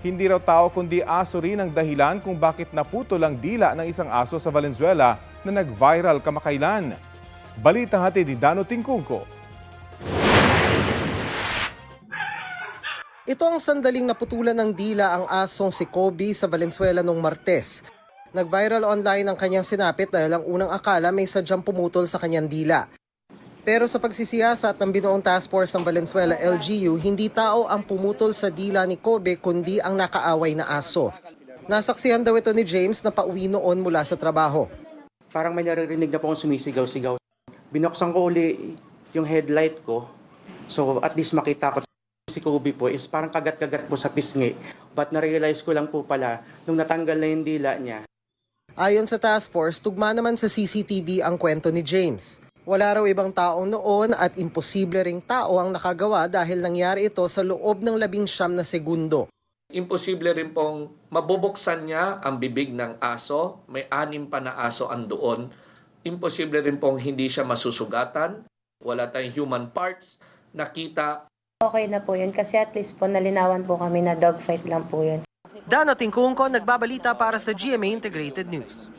Hindi raw tao kundi aso rin ang dahilan kung bakit naputol ang dila ng isang aso sa Valenzuela na nag-viral kamakailan. Balita hatid ni Dano Tingkungko. Ito ang sandaling naputulan ng dila ang asong si Kobe sa Valenzuela noong Martes. Nag-viral online ang kanyang sinapit dahil ang unang akala may sadyang pumutol sa kanyang dila. Pero sa pagsisiyasat ng binuong task force ng Valenzuela LGU, hindi tao ang pumutol sa dila ni Kobe kundi ang nakaaway na aso. Nasaksihan daw ito ni James na pauwi noon mula sa trabaho. Parang may naririnig na po akong sumisigaw-sigaw. Binuksan ko uli yung headlight ko. So at least makita ko si Kobe po is parang kagat-kagat po sa pisngi. But na-realize ko lang po pala nung natanggal na yung dila niya. Ayon sa task force, tugma naman sa CCTV ang kwento ni James. Wala raw ibang taong noon at imposible ring tao ang nakagawa dahil nangyari ito sa loob ng 19 na segundo. Imposible rin pong mabubuksan niya ang bibig ng aso. May 6 pa na aso andoon. Imposible rin pong hindi siya masusugatan. Wala tayong human parts. Nakita. Okay na po yun kasi at least po nalinawan po kami na dogfight lang po yun. Dano Tingkungko, nagbabalita para sa GMA Integrated News.